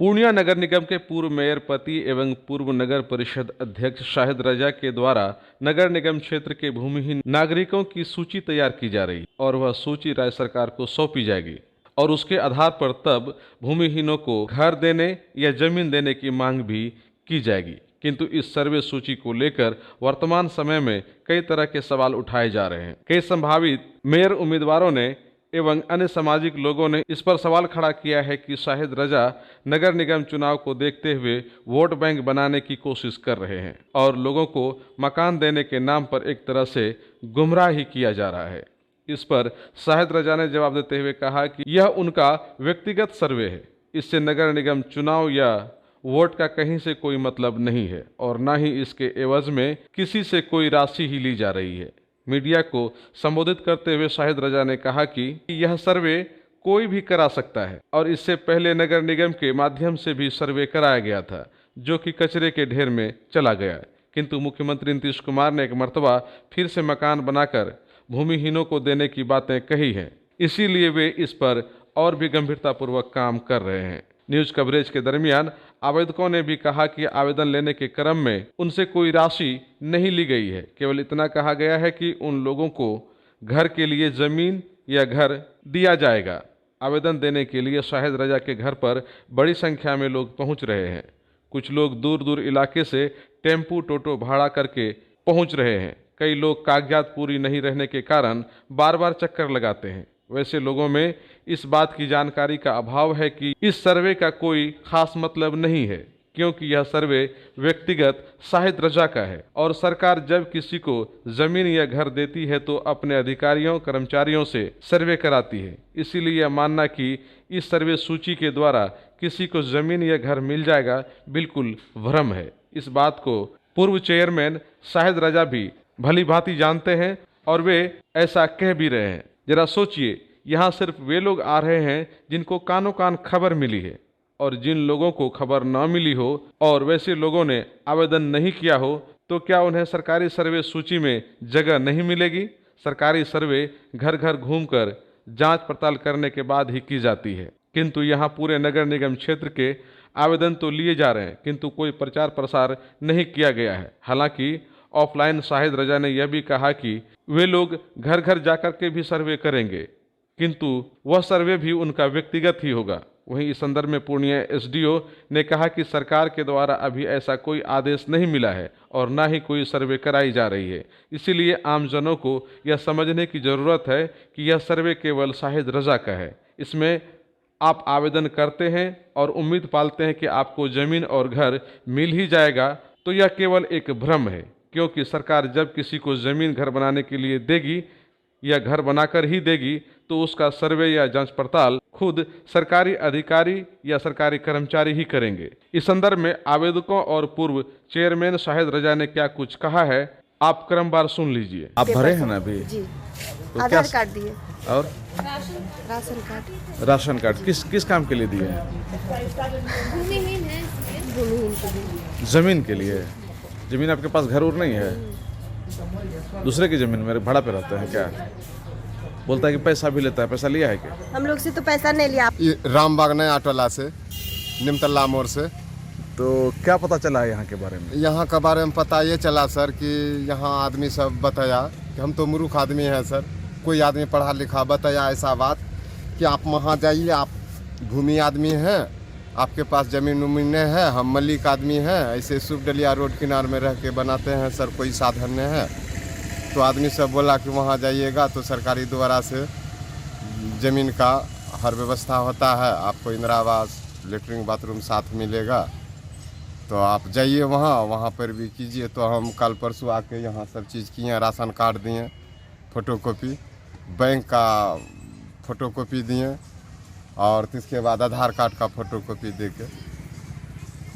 पूर्णिया नगर निगम के पूर्व मेयर पति एवं पूर्व नगर परिषद अध्यक्ष शाहिद रजा के द्वारा नगर निगम क्षेत्र के भूमिहीन नागरिकों की सूची तैयार की जा रही और वह सूची राज्य सरकार को सौंपी जाएगी और उसके आधार पर तब भूमिहीनों को घर देने या जमीन देने की मांग भी की जाएगी। किंतु इस सर्वे सूची को लेकर वर्तमान समय में कई तरह के सवाल उठाए जा रहे हैं। कई संभावित मेयर उम्मीदवारों ने एवं अन्य सामाजिक लोगों ने इस पर सवाल खड़ा किया है कि शाहिद रजा नगर निगम चुनाव को देखते हुए वोट बैंक बनाने की कोशिश कर रहे हैं और लोगों को मकान देने के नाम पर एक तरह से गुमराह ही किया जा रहा है। इस पर शाहिद रजा ने जवाब देते हुए कहा कि यह उनका व्यक्तिगत सर्वे है, इससे नगर निगम चुनाव या वोट का कहीं से कोई मतलब नहीं है और न ही इसके एवज में किसी से कोई राशि ही ली जा रही है। मीडिया को संबोधित करते हुए शाहिद रजा ने कहा कि यह सर्वे कोई भी करा सकता है और इससे पहले नगर निगम के माध्यम से भी सर्वे कराया गया था जो कि कचरे के ढेर में चला गया, किंतु मुख्यमंत्री नीतीश कुमार ने एक मर्तबा फिर से मकान बनाकर भूमिहीनों को देने की बातें कही हैं, इसीलिए वे इस पर और भी गंभीरतापूर्वक काम कर रहे हैं। न्यूज कवरेज के दरमियान आवेदकों ने भी कहा कि आवेदन लेने के क्रम में उनसे कोई राशि नहीं ली गई है, केवल इतना कहा गया है कि उन लोगों को घर के लिए जमीन या घर दिया जाएगा। आवेदन देने के लिए शाहिद रजा के घर पर बड़ी संख्या में लोग पहुंच रहे हैं। कुछ लोग दूर दूर इलाके से टेम्पू टोटो भाड़ा करके पहुंच रहे हैं। कई लोग कागजात पूरी नहीं रहने के कारण बार बार चक्कर लगाते हैं। वैसे लोगों में इस बात की जानकारी का अभाव है कि इस सर्वे का कोई खास मतलब नहीं है, क्योंकि यह सर्वे व्यक्तिगत शाहिद रजा का है और सरकार जब किसी को जमीन या घर देती है तो अपने अधिकारियों कर्मचारियों से सर्वे कराती है। इसीलिए यह मानना कि इस सर्वे सूची के द्वारा किसी को जमीन या घर मिल जाएगा बिल्कुल भ्रम है। इस बात को पूर्व चेयरमैन शाहिद रजा भी भली भांति जानते हैं और वे ऐसा कह भी रहे हैं। जरा सोचिए, यहाँ सिर्फ वे लोग आ रहे हैं जिनको कानों कान खबर मिली है और जिन लोगों को खबर न मिली हो और वैसे लोगों ने आवेदन नहीं किया हो तो क्या उन्हें सरकारी सर्वे सूची में जगह नहीं मिलेगी? सरकारी सर्वे घर घर घूमकर जांच पड़ताल करने के बाद ही की जाती है, किंतु यहाँ पूरे नगर निगम क्षेत्र के आवेदन तो लिए जा रहे हैं किंतु कोई प्रचार प्रसार नहीं किया गया है। हालांकि ऑफलाइन शाहिद रजा ने यह भी कहा कि वे लोग घर घर जाकर के भी सर्वे करेंगे, किंतु वह सर्वे भी उनका व्यक्तिगत ही होगा। वहीं इस संदर्भ में पूर्णिया एसडीओ ने कहा कि सरकार के द्वारा अभी ऐसा कोई आदेश नहीं मिला है और न ही कोई सर्वे कराई जा रही है, इसीलिए आमजनों को यह समझने की ज़रूरत है कि यह सर्वे केवल शाहिद रजा का है। इसमें आप आवेदन करते हैं और उम्मीद पालते हैं कि आपको ज़मीन और घर मिल ही जाएगा, तो यह केवल एक भ्रम है, क्योंकि सरकार जब किसी को ज़मीन घर बनाने के लिए देगी या घर बनाकर ही देगी तो उसका सर्वे या जांच पड़ताल खुद सरकारी अधिकारी या सरकारी कर्मचारी ही करेंगे। इस संदर्भ में आवेदकों और पूर्व चेयरमैन शाहिद रजा ने क्या कुछ कहा है, आप क्रमवार सुन लीजिए। आप भरे हैं ना अभी? जी, तो आधार कार्ड दिए और राशन कार्ड। राशन कार्ड किस काम के लिए दिए हैं? भूमिहीन है, भूमिहीन के लिए। जमीन के लिए। जमीन आपके पास घर और नहीं है? दूसरे की जमीन में भाड़ा पे रहते हैं क्या? बोलता है कि पैसा भी लेता है, पैसा लिया है क्या? हम लोग से तो पैसा नहीं लिया। रामबाग नया टोला से, निमतल्ला मोड़ से। तो क्या पता चला यहाँ के बारे में? यहाँ के बारे में पता ये चला सर कि यहाँ आदमी सब बताया कि हम तो मूर्ख आदमी हैं सर, कोई आदमी पढ़ा लिखा बताया ऐसा बात कि आप वहाँ जाइए, आप भूमि आदमी हैं, आपके पास ज़मीन उमीन है, हम मलिक आदमी हैं, ऐसे शुभ डलिया रोड किनार में रह के बनाते हैं सर, कोई साधन नहीं है। तो आदमी सब बोला कि वहाँ जाइएगा तो सरकारी द्वारा से ज़मीन का हर व्यवस्था होता है, आपको इंदिरा आवास लेटरिन बाथरूम साथ मिलेगा, तो आप जाइए वहाँ पर भी कीजिए। तो हम कल परसों आके यहाँ सब चीज़ किए, राशन कार्ड दिए, फ़ोटोकॉपी, बैंक का फ़ोटोकॉपी दिए और इसके बाद आधार कार्ड का फ़ोटोकॉपी दे के।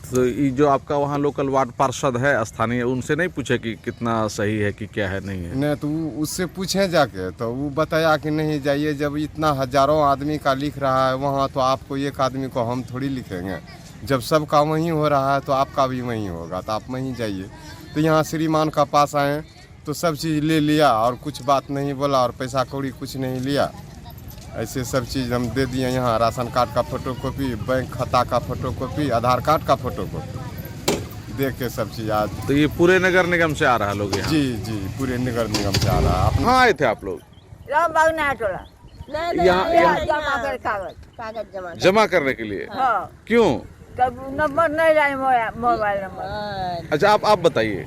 तो ये जो आपका वहाँ लोकल वार्ड पार्षद है स्थानीय, उनसे नहीं पूछे कि कितना सही है कि क्या है नहीं है? नहीं, तो उससे पूछे जाके तो वो बताया कि नहीं जाइए, जब इतना हजारों आदमी का लिख रहा है वहाँ तो आपको एक आदमी को हम थोड़ी लिखेंगे, जब सबका वहीं हो रहा है तो आपका भी वहीं होगा, तो आप वहीं जाइए। तो यहाँ श्रीमान का पास आए तो सब चीज़ ले लिया और कुछ बात नहीं बोला और पैसा कौड़ी कुछ नहीं लिया ऐसे सब चीज़ हम दे दिए यहाँ, राशन कार्ड का फोटोकॉपी, बैंक खाता का फोटोकॉपी, आधार कार्ड का फोटोकॉपी दे के सब चीज़ आज। तो ये पूरे नगर निगम से आ रहा है लोग यहाँ? जी जी, पूरे नगर निगम से आ रहा है। कहाँ आए थे आप लोग? रामबाग नया टोला यहाँ जमा कर कागज कागज जमा जमा करने के लिए? हाँ क्यों? तब नंबर नहीं जाए मोबाइल नंबर। अच्छा आप बताइए।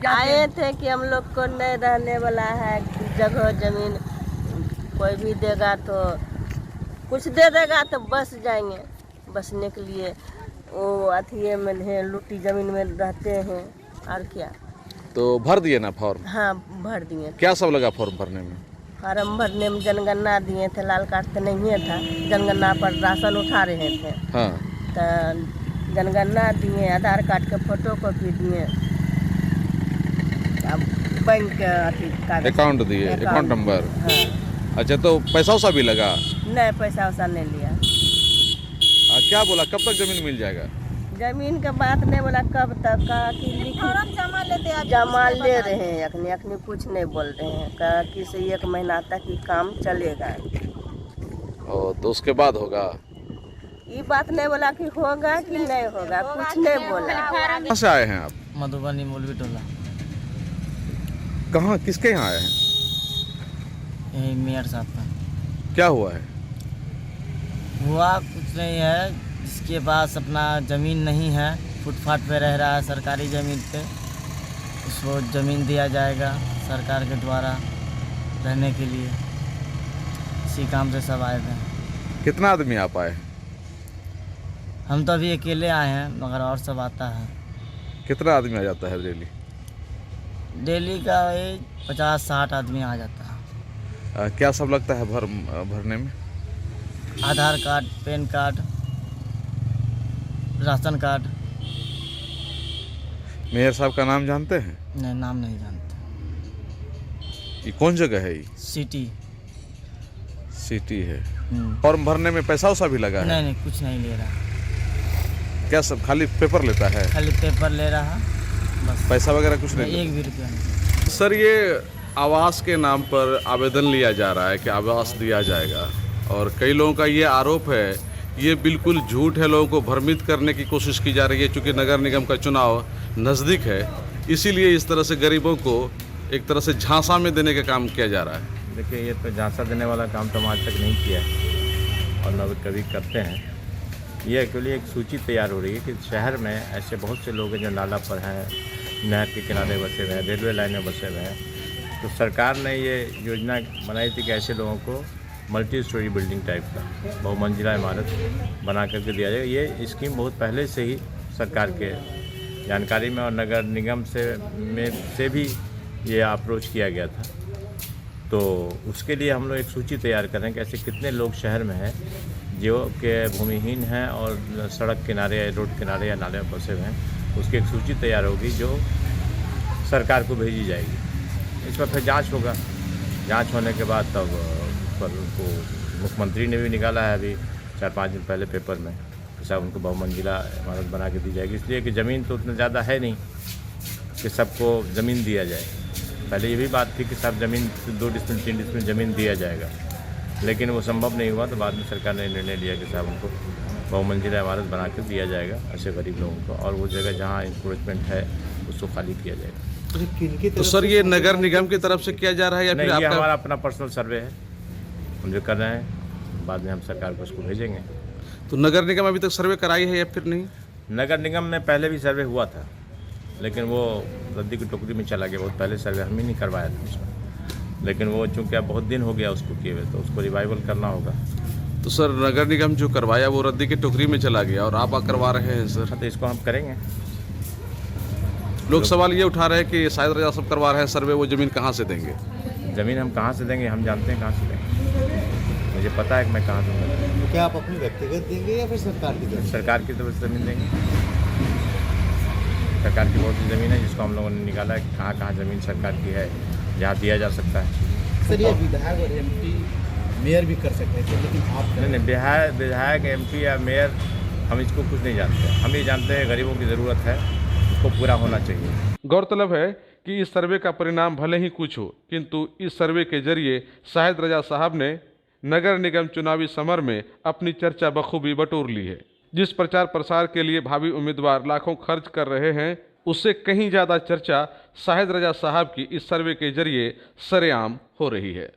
आए थे कि हम लोग को नहीं रहने वाला है जगह जमीन, कोई भी देगा तो कुछ दे देगा तो बस जाएंगे, बसने के लिए वो अथिये में है, लुट्टी जमीन में रहते हैं और क्या। तो भर दिए ना फॉर्म? हाँ भर दिए। क्या सब लगा फॉर्म भरने में? फार्म भरने में जनगणना दिए थे, लाल कार्ड तो नहीं था, जनगणना पर राशन उठा रहे थे। हाँ। तो जनगणना दिए, आधार कार्ड के फोटो कॉपी दिए, अब बैंक के कागज अकाउंट दिए, अकाउंट नंबर। हाँ। अच्छा तो पैसा वैसा भी लगा? नहीं पैसा वैसा नहीं लिया। क्या बोला कब तक जमीन मिल जाएगा? जमीन के बात नहीं बोला, कब तक कहा कि जमा ले रहे हैं, अखनी कुछ नहीं बोल रहे हैं, कहा कि से 1 महीना तक ही काम चलेगा। तो उसके बाद होगा? ये बात नहीं बोला कि होगा कि नहीं होगा, कुछ नहीं बोला। कहाँ से आए हैं आप? मधुबनी मौलवी टोला। कहाँ किसके यहाँ आए हैं? यही मेयर साहब का। क्या हुआ है? हुआ कुछ नहीं है, जिसके पास अपना ज़मीन नहीं है, फुटपाथ पे रह रहा है सरकारी ज़मीन पे, उसको ज़मीन दिया जाएगा सरकार के द्वारा रहने के लिए। इसी काम से सब आए थे। कितना आदमी आप आए? हम तो अभी अकेले आए हैं, मगर और सब आता है। कितना आदमी आ जाता है डेली? डेली का 50-60 आदमी आ जाता है। क्या सब लगता है भरने में? Aadhaar card, PAN card, ration card. Mayor साहब का नाम जानते हैं? नहीं, नाम नहीं जानते। ये कौन जगह है? ये सिटी है। फॉर्म भरने में पैसा वैसा भी लगा है? नहीं, कुछ नहीं ले रहा। क्या सब खाली पेपर लेता है? खाली पेपर ले रहा, बस। पैसा वगैरह कुछ नहीं? 1 भी रुपया नहीं। सर ये आवास के नाम पर आवेदन लिया जा रहा है कि आवास दिया जाएगा, और कई लोगों का ये आरोप है, ये बिल्कुल झूठ है, लोगों को भ्रमित करने की कोशिश की जा रही है। चूँकि नगर निगम का चुनाव नज़दीक है, इसीलिए इस तरह से गरीबों को एक तरह से झांसा में देने का काम किया जा रहा है। देखिए, ये तो झांसा देने वाला काम तो हम आज तक नहीं किया है और न कभी करते हैं। ये एक्चुअली एक सूची तैयार हो रही है कि शहर में ऐसे बहुत से लोग हैं जो नाला पर हैं, नहर के किनारे बसे हुए हैं, रेलवे लाइन में बसे हुए हैं। तो सरकार ने ये योजना बनाई थी कि ऐसे लोगों को मल्टी स्टोरी बिल्डिंग टाइप का बहुमंजिला इमारत बना करके दिया जाए। ये स्कीम बहुत पहले से ही सरकार के जानकारी में और नगर निगम से भी ये अप्रोच किया गया था। तो उसके लिए हम लोग एक सूची तैयार कर रहे हैं कि ऐसे कितने लोग शहर में हैं जो के भूमिहीन हैं और सड़क किनारे या रोड किनारे या नाले में बसे हुए हैं। उसकी एक सूची तैयार होगी जो सरकार को भेजी जाएगी। इस पर फिर जांच होगा। जांच होने के बाद तब पर उनको मुख्यमंत्री ने भी निकाला है अभी 4-5 दिन पहले पेपर में कि साहब उनको बहुमंजिला इमारत बना के दी जाएगी। इसलिए कि ज़मीन तो उतना ज़्यादा है नहीं कि सबको ज़मीन दिया जाए। पहले ये भी बात थी कि सब ज़मीन 2 डिसमिल 3 डिसमिल ज़मीन दिया जाएगा, लेकिन वो संभव नहीं हुआ। तो बाद में सरकार ने निर्णय लिया कि साहब उनको बहुमंजिला इमारत बना के दिया जाएगा ऐसे गरीब लोगों को, और वो जगह जहाँ इंक्रोचमेंट है उसको खाली किया जाएगा। तो सर ये नगर निगम की तरफ से किया जा रहा है या फिर नहीं, ये आपका? हमारा अपना पर्सनल सर्वे है, हम जो कर रहे हैं, बाद में हम सरकार को उसको भेजेंगे। तो नगर निगम अभी तक सर्वे कराई है या फिर नहीं? नगर निगम में पहले भी सर्वे हुआ था, लेकिन वो रद्दी की टोकरी में चला गया। बहुत पहले सर्वे हम ही नहीं करवाया था उसका, लेकिन वो चूँकि अब बहुत दिन हो गया उसको किए हुए, तो उसको रिवाइवल करना होगा। तो सर नगर निगम जो करवाया वो रद्दी की टोकरी में चला गया और आप करवा रहे हैं सर। तो इसको हम करेंगे। लोग सवाल ये उठा रहे हैं कि शायद रजा सब करवा रहे हैं सर्वे, वो ज़मीन कहाँ से देंगे? ज़मीन हम कहाँ से देंगे, हम जानते हैं कहाँ से देंगे। मुझे पता है कि मैं कहाँ दूँगा। तो क्या आप अपनी व्यक्तिगत देंगे या फिर सरकार की तरफ? सरकार की तरफ से ज़मीन देंगे। सरकार की बहुत सी ज़मीन है जिसको हम लोगों ने निकाला है कि कहाँ ज़मीन सरकार की है जहाँ दिया जा सकता है। सर ये विधायक और एमपी मेयर भी कर सकते हैं, लेकिन आप नहीं, विधायक एमपी या मेयर हम इसको कुछ नहीं जानते। हम ये जानते हैं गरीबों की ज़रूरत है, उसको पूरा होना चाहिए। गौरतलब है कि इस सर्वे का परिणाम भले ही कुछ हो, किंतु इस सर्वे के जरिए शाहिद रजा साहब ने नगर निगम चुनावी समर में अपनी चर्चा बखूबी बटोर ली है। जिस प्रचार प्रसार के लिए भावी उम्मीदवार लाखों खर्च कर रहे हैं, उससे कहीं ज्यादा चर्चा शाहिद रजा साहब की इस सर्वे के जरिए सरेआम हो रही है।